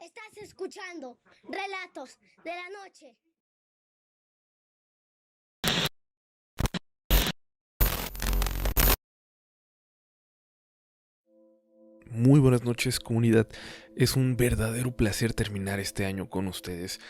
Estás escuchando Relatos de la Noche. Muy buenas noches, comunidad. Es un verdadero placer terminar este año con ustedes.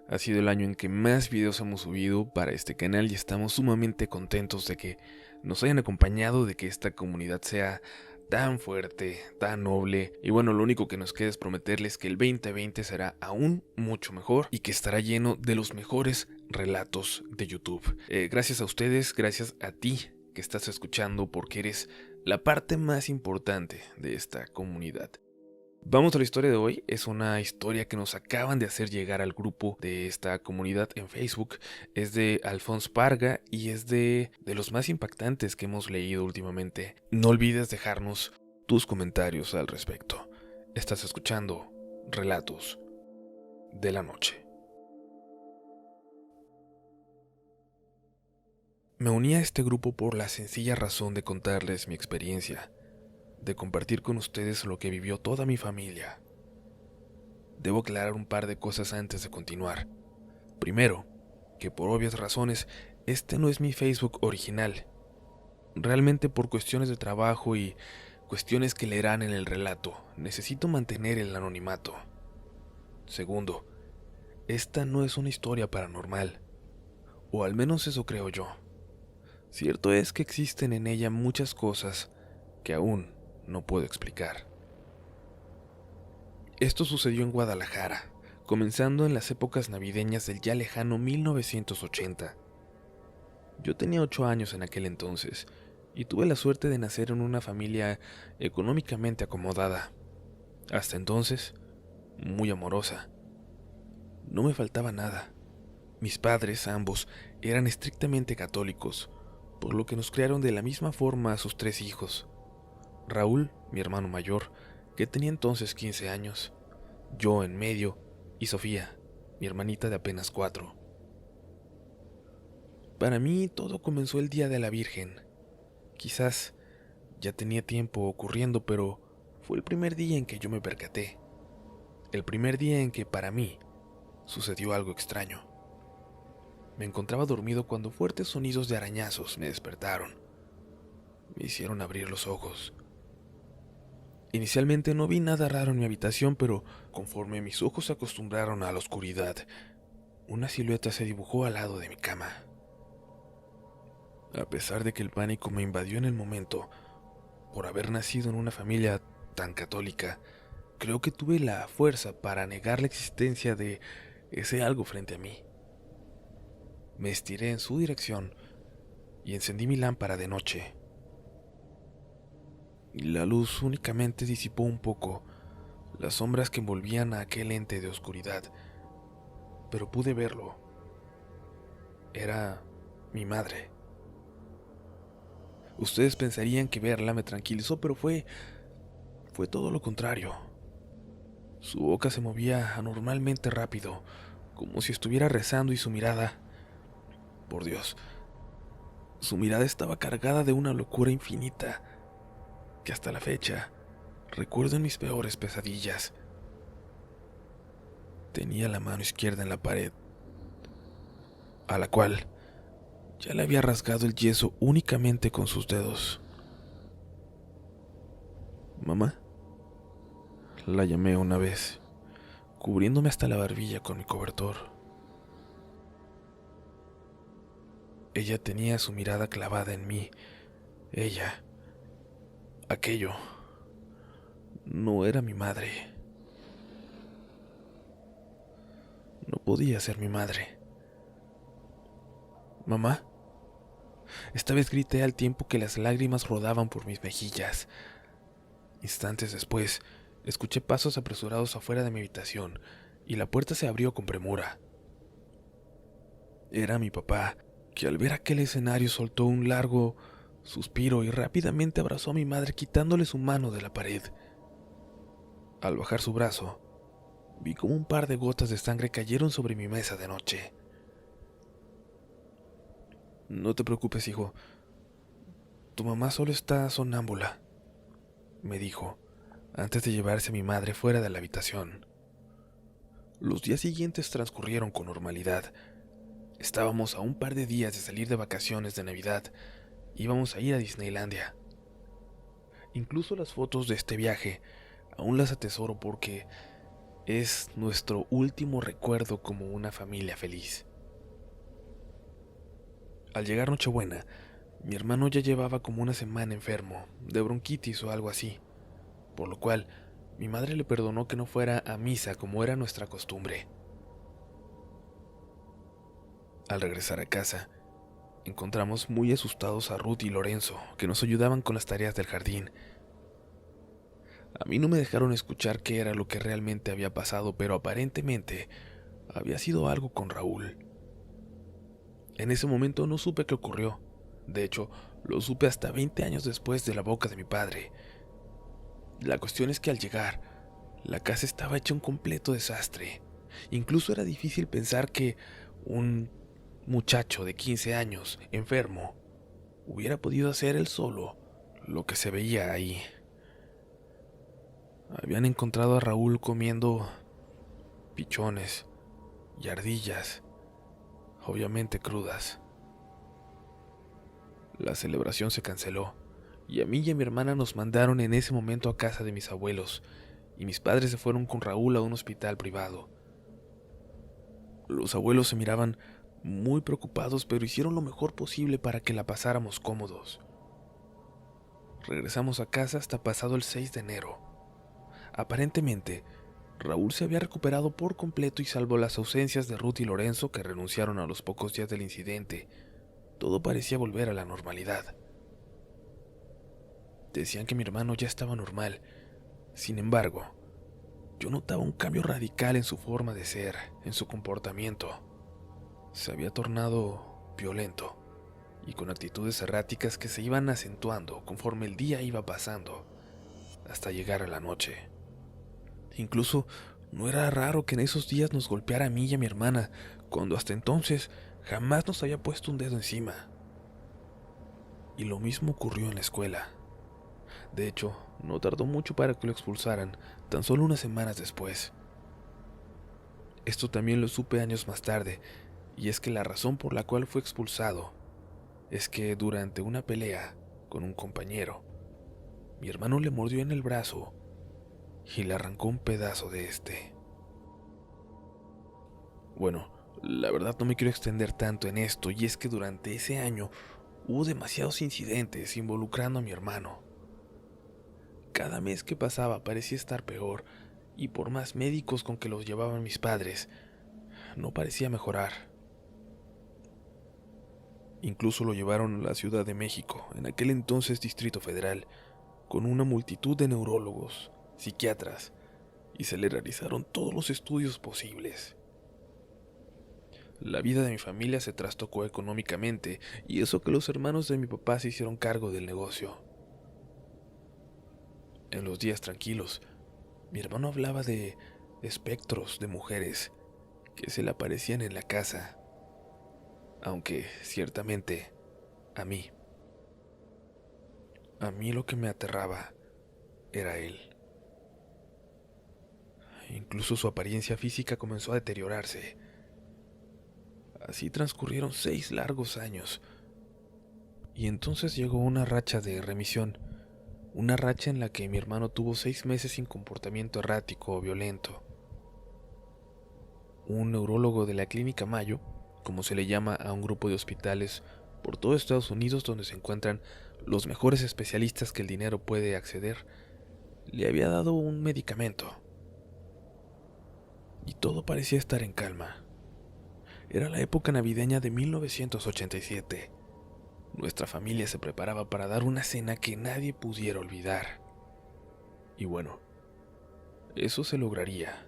Ha sido el año en que más videos hemos subido para este canal y estamos sumamente contentos de que nos hayan acompañado, de que esta comunidad sea tan fuerte, tan noble. Y bueno, lo único que nos queda es prometerles que el 2020 será aún mucho mejor y que estará lleno de los mejores relatos de YouTube. Gracias a ustedes, gracias a ti que estás escuchando, porque eres la parte más importante de esta comunidad. Vamos a la historia de hoy. Es una historia que nos acaban de hacer llegar al grupo de esta comunidad en Facebook. Es de Alphonse Parga y es de los más impactantes que hemos leído últimamente. No olvides dejarnos tus comentarios al respecto. Estás escuchando Relatos de la Noche. Me uní a este grupo por la sencilla razón de contarles mi experiencia, de compartir con ustedes lo que vivió toda mi familia. Debo aclarar un par de cosas antes de continuar. Primero, que por obvias razones, este no es mi Facebook original. Realmente por cuestiones de trabajo y cuestiones que leerán en el relato, necesito mantener el anonimato. Segundo, esta no es una historia paranormal, o al menos eso creo yo. Cierto es que existen en ella muchas cosas que aún no puedo explicar. Esto sucedió en Guadalajara, comenzando en las épocas navideñas del ya lejano 1980. Yo tenía 8 años en aquel entonces, y tuve la suerte de nacer en una familia económicamente acomodada. Hasta entonces, muy amorosa. No me faltaba nada. Mis padres, ambos, eran estrictamente católicos, por lo que nos criaron de la misma forma a sus 3 hijos. Raúl, mi hermano mayor, que tenía entonces 15 años, yo en medio, y Sofía, mi hermanita de apenas 4. Para mí todo comenzó el día de la Virgen. Quizás ya tenía tiempo ocurriendo, pero fue el primer día en que yo me percaté. El primer día en que para mí sucedió algo extraño. Me encontraba dormido cuando fuertes sonidos de arañazos me despertaron. Me hicieron abrir los ojos. Inicialmente no vi nada raro en mi habitación, pero conforme mis ojos se acostumbraron a la oscuridad, una silueta se dibujó al lado de mi cama. A pesar de que el pánico me invadió en el momento, por haber nacido en una familia tan católica, creo que tuve la fuerza para negar la existencia de ese algo frente a mí. Me estiré en su dirección y encendí mi lámpara de noche. La luz únicamente disipó un poco las sombras que envolvían a aquel ente de oscuridad, pero pude verlo. Era mi madre. Ustedes pensarían que verla me tranquilizó, pero fue todo lo contrario. Su boca se movía anormalmente rápido, como si estuviera rezando, y su mirada, por Dios, su mirada estaba cargada de una locura infinita que hasta la fecha recuerdo en mis peores pesadillas. Tenía la mano izquierda en la pared, a la cual ya le había rasgado el yeso únicamente con sus dedos. «Mamá», la llamé una vez, cubriéndome hasta la barbilla con mi cobertor. Ella tenía su mirada clavada en mí. Aquello, no era mi madre. No podía ser mi madre. «Mamá». Esta vez grité al tiempo que las lágrimas rodaban por mis mejillas. Instantes después, escuché pasos apresurados afuera de mi habitación y la puerta se abrió con premura. Era mi papá, que al ver aquel escenario soltó un largo suspiro y rápidamente abrazó a mi madre, quitándole su mano de la pared. Al bajar su brazo, vi como un par de gotas de sangre cayeron sobre mi mesa de noche. «No te preocupes, hijo. Tu mamá solo está sonámbula», me dijo, antes de llevarse a mi madre fuera de la habitación. Los días siguientes transcurrieron con normalidad. Estábamos a un par de días de salir de vacaciones de Navidad. Íbamos a ir a Disneylandia. Incluso las fotos de este viaje aún las atesoro porque es nuestro último recuerdo como una familia feliz. Al llegar Nochebuena, mi hermano ya llevaba como una semana enfermo, de bronquitis o algo así, por lo cual mi madre le perdonó que no fuera a misa como era nuestra costumbre. Al regresar a casa, encontramos muy asustados a Ruth y Lorenzo, que nos ayudaban con las tareas del jardín. A mí no me dejaron escuchar qué era lo que realmente había pasado, pero aparentemente había sido algo con Raúl. En ese momento no supe qué ocurrió. De hecho, lo supe hasta 20 años después de la boca de mi padre. La cuestión es que al llegar, la casa estaba hecha un completo desastre. Incluso era difícil pensar que un muchacho de 15 años, enfermo, hubiera podido hacer él solo lo que se veía ahí. Habían encontrado a Raúl comiendo pichones y ardillas, obviamente crudas. La celebración se canceló, y a mí y a mi hermana nos mandaron en ese momento a casa de mis abuelos, y mis padres se fueron con Raúl a un hospital privado. Los abuelos se miraban muy preocupados, pero hicieron lo mejor posible para que la pasáramos cómodos. Regresamos a casa hasta pasado el 6 de enero. Aparentemente, Raúl se había recuperado por completo y salvo las ausencias de Ruth y Lorenzo, que renunciaron a los pocos días del incidente, todo parecía volver a la normalidad. Decían que mi hermano ya estaba normal. Sin embargo, yo notaba un cambio radical en su forma de ser, en su comportamiento. Se había tornado violento y con actitudes erráticas que se iban acentuando conforme el día iba pasando, hasta llegar a la noche. Incluso no era raro que en esos días nos golpeara a mí y a mi hermana, cuando hasta entonces jamás nos había puesto un dedo encima. Y lo mismo ocurrió en la escuela. De hecho, no tardó mucho para que lo expulsaran, tan solo unas semanas después. Esto también lo supe años más tarde, y es que la razón por la cual fue expulsado es que durante una pelea con un compañero, mi hermano le mordió en el brazo y le arrancó un pedazo de este. Bueno, la verdad no me quiero extender tanto en esto, y es que durante ese año hubo demasiados incidentes involucrando a mi hermano. Cada mes que pasaba parecía estar peor, y por más médicos con que los llevaban mis padres, no parecía mejorar. Incluso lo llevaron a la Ciudad de México, en aquel entonces Distrito Federal, con una multitud de neurólogos, psiquiatras, y se le realizaron todos los estudios posibles. La vida de mi familia se trastocó económicamente, y eso que los hermanos de mi papá se hicieron cargo del negocio. En los días tranquilos, mi hermano hablaba de espectros de mujeres que se le aparecían en la casa, aunque ciertamente a mí lo que me aterraba era él. Incluso su apariencia física comenzó a deteriorarse. Así transcurrieron 6 largos años, y entonces llegó una racha de remisión, una racha en la que mi hermano tuvo 6 meses sin comportamiento errático o violento. Un neurólogo de la Clínica Mayo, como se le llama a un grupo de hospitales por todo Estados Unidos donde se encuentran los mejores especialistas que el dinero puede acceder, le había dado un medicamento. Y todo parecía estar en calma. Era la época navideña de 1987. Nuestra familia se preparaba para dar una cena que nadie pudiera olvidar. Y bueno, eso se lograría,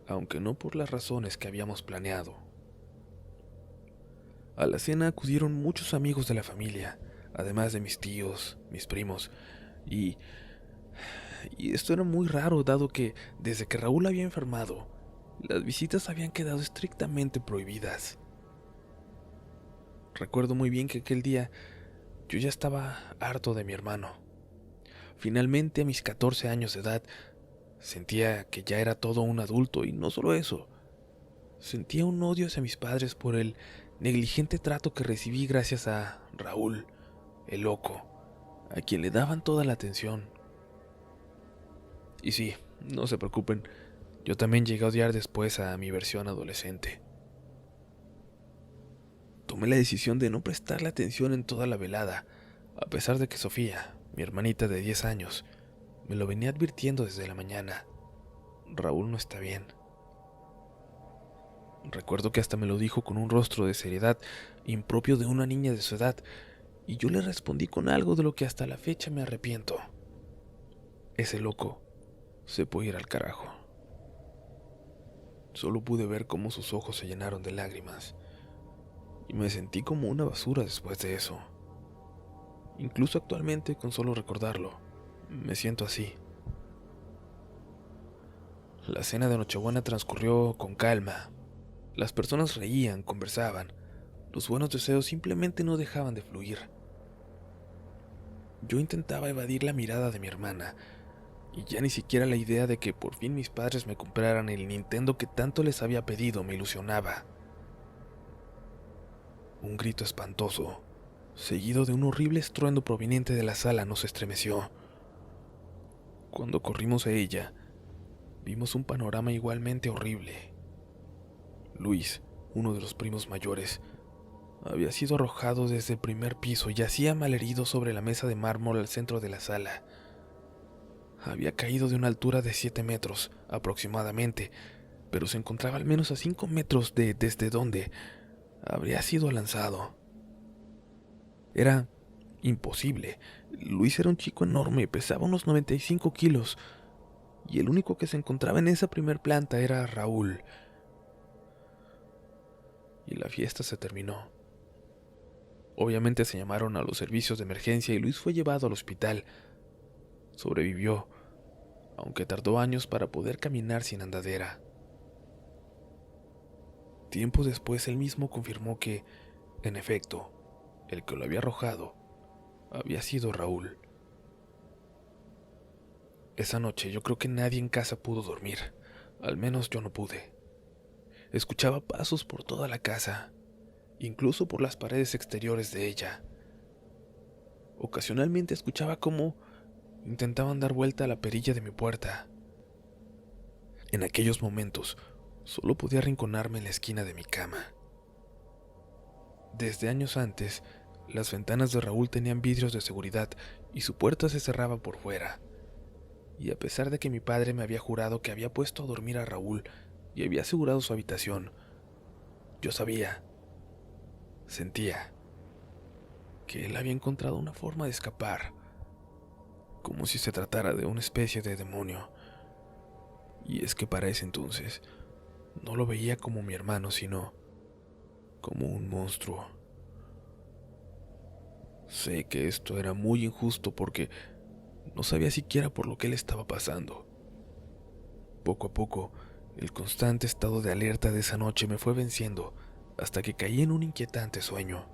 aunque no por las razones que habíamos planeado. A la cena acudieron muchos amigos de la familia, además de mis tíos, mis primos, y esto era muy raro dado que desde que Raúl había enfermado, las visitas habían quedado estrictamente prohibidas. Recuerdo muy bien que aquel día yo ya estaba harto de mi hermano. Finalmente, a mis 14 años de edad, Sentía que ya era todo un adulto y no solo eso. Sentía un odio hacia mis padres por el negligente trato que recibí gracias a Raúl, el loco, a quien le daban toda la atención. Y sí, no se preocupen, yo también llegué a odiar después a mi versión adolescente. Tomé la decisión de no prestarle atención en toda la velada, a pesar de que Sofía, mi hermanita de 10 años, me lo venía advirtiendo desde la mañana. Raúl no está bien. Recuerdo que hasta me lo dijo con un rostro de seriedad impropio de una niña de su edad, y yo le respondí con algo de lo que hasta la fecha me arrepiento. Ese loco se puede ir al carajo. Solo pude ver cómo sus ojos se llenaron de lágrimas, y me sentí como una basura después de eso. Incluso actualmente, con solo recordarlo, me siento así. La cena de Nochebuena transcurrió con calma. Las personas reían, conversaban. Los buenos deseos simplemente no dejaban de fluir. Yo intentaba evadir la mirada de mi hermana, y ya ni siquiera la idea de que por fin mis padres me compraran el Nintendo que tanto les había pedido me ilusionaba. Un grito espantoso, seguido de un horrible estruendo proveniente de la sala, nos estremeció. Cuando corrimos a ella, vimos un panorama igualmente horrible. Luis, uno de los primos mayores, había sido arrojado desde el primer piso y yacía malherido sobre la mesa de mármol al centro de la sala. Había caído de una altura de 7 metros aproximadamente, pero se encontraba al menos a 5 metros desde donde habría sido lanzado. Era imposible. Luis era un chico enorme, pesaba unos 95 kilos, y el único que se encontraba en esa primer planta era Raúl. Y la fiesta se terminó. Obviamente se llamaron a los servicios de emergencia y Luis fue llevado al hospital. Sobrevivió, aunque tardó años para poder caminar sin andadera. Tiempo después él mismo confirmó que, en efecto, el que lo había arrojado había sido Raúl. Esa noche yo creo que nadie en casa pudo dormir, al menos yo no pude. Escuchaba pasos por toda la casa, incluso por las paredes exteriores de ella. Ocasionalmente escuchaba cómo intentaban dar vuelta a la perilla de mi puerta. En aquellos momentos, solo podía arrinconarme en la esquina de mi cama. Desde años antes, las ventanas de Raúl tenían vidrios de seguridad y su puerta se cerraba por fuera. Y a pesar de que mi padre me había jurado que había puesto a dormir a Raúl y había asegurado su habitación, yo sentía, que él había encontrado una forma de escapar, como si se tratara de una especie de demonio. Y es que para ese entonces no lo veía como mi hermano, sino como un monstruo. Sé que esto era muy injusto porque no sabía siquiera por lo que él estaba pasando. Poco a poco, el constante estado de alerta de esa noche me fue venciendo hasta que caí en un inquietante sueño.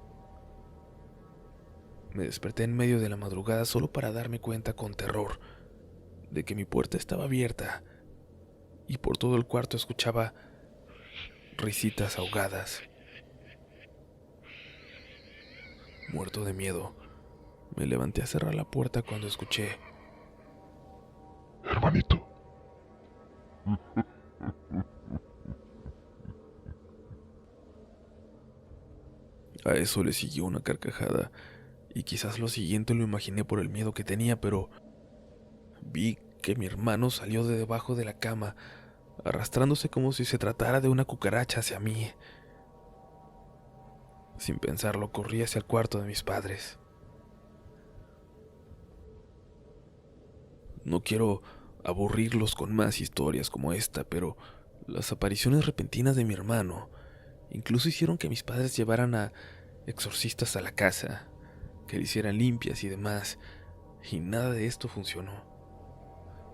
Me desperté en medio de la madrugada solo para darme cuenta con terror de que mi puerta estaba abierta y por todo el cuarto escuchaba risitas ahogadas. Muerto de miedo, me levanté a cerrar la puerta cuando escuché: Hermanito. A eso le siguió una carcajada, y quizás lo siguiente lo imaginé por el miedo que tenía, pero vi que mi hermano salió de debajo de la cama, arrastrándose como si se tratara de una cucaracha hacia mí. Sin pensarlo, corrí hacia el cuarto de mis padres. No quiero aburrirlos con más historias como esta, pero las apariciones repentinas de mi hermano incluso hicieron que mis padres llevaran a exorcistas a la casa, que le hicieran limpias y demás, y nada de esto funcionó.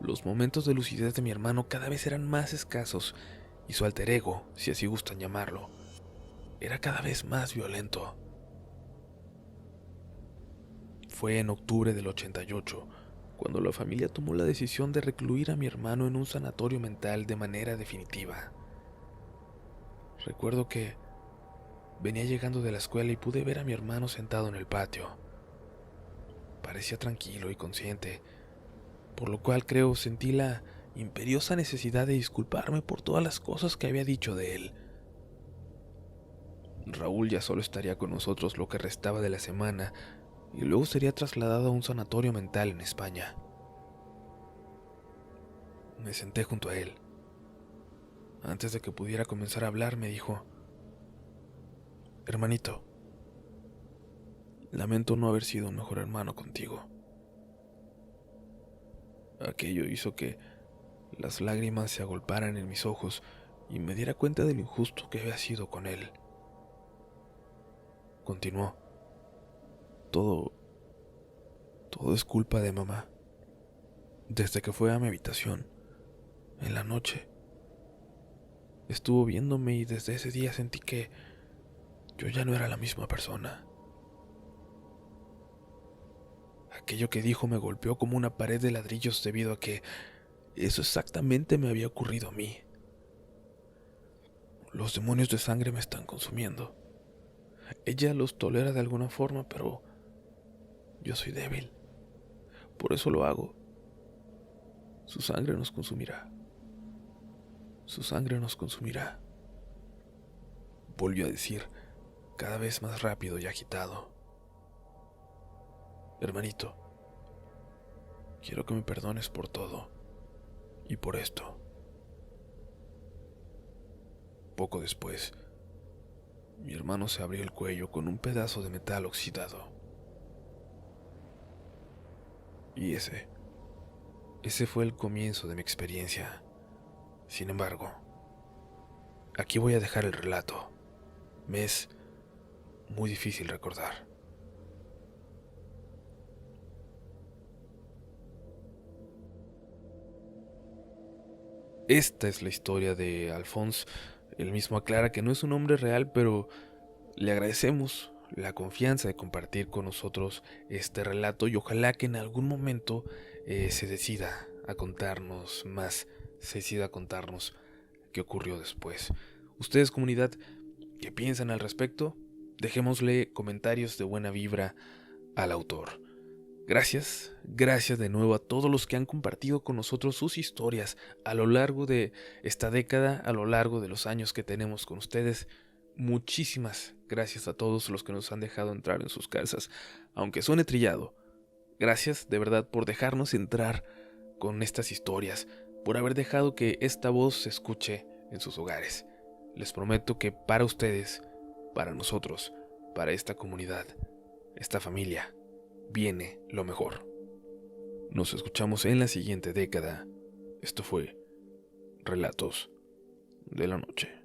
Los momentos de lucidez de mi hermano cada vez eran más escasos, y su alter ego, si así gustan llamarlo, era cada vez más violento. Fue en octubre del 88, cuando la familia tomó la decisión de recluir a mi hermano en un sanatorio mental de manera definitiva. Recuerdo que venía llegando de la escuela y pude ver a mi hermano sentado en el patio. Parecía tranquilo y consciente, por lo cual creo sentí la imperiosa necesidad de disculparme por todas las cosas que había dicho de él. Raúl ya solo estaría con nosotros lo que restaba de la semana y luego sería trasladado a un sanatorio mental en España. Me senté junto a él. Antes de que pudiera comenzar a hablar, me dijo: «Hermanito, lamento no haber sido un mejor hermano contigo». Aquello hizo que las lágrimas se agolparan en mis ojos y me diera cuenta de lo injusto que había sido con él. Continuó: Todo es culpa de mamá. Desde que fue a mi habitación, en la noche, estuvo viéndome y desde ese día sentí que yo ya no era la misma persona. Aquello que dijo me golpeó como una pared de ladrillos debido a que eso exactamente me había ocurrido a mí. Los demonios de sangre me están consumiendo. Ella los tolera de alguna forma, pero yo soy débil. Por eso lo hago. Su sangre nos consumirá. Su sangre nos consumirá. Volvió a decir, cada vez más rápido y agitado: Hermanito, quiero que me perdones por todo y por esto. Poco después, mi hermano se abrió el cuello con un pedazo de metal oxidado. Y ese fue el comienzo de mi experiencia. Sin embargo, aquí voy a dejar el relato. Me es muy difícil recordar. Esta es la historia de Alphonse. Él mismo aclara que no es un nombre real, pero le agradecemos la confianza de compartir con nosotros este relato y ojalá que en algún momento se decida a contarnos más, se decida a contarnos qué ocurrió después. Ustedes, comunidad, ¿qué piensan al respecto? Dejémosle comentarios de buena vibra al autor. Gracias de nuevo a todos los que han compartido con nosotros sus historias a lo largo de esta década, a lo largo de los años que tenemos con ustedes. Muchísimas gracias a todos los que nos han dejado entrar en sus casas, aunque suene trillado. Gracias de verdad por dejarnos entrar con estas historias, por haber dejado que esta voz se escuche en sus hogares. Les prometo que para ustedes, para nosotros, para esta comunidad, esta familia, viene lo mejor. Nos escuchamos en la siguiente década. Esto fue Relatos de la Noche.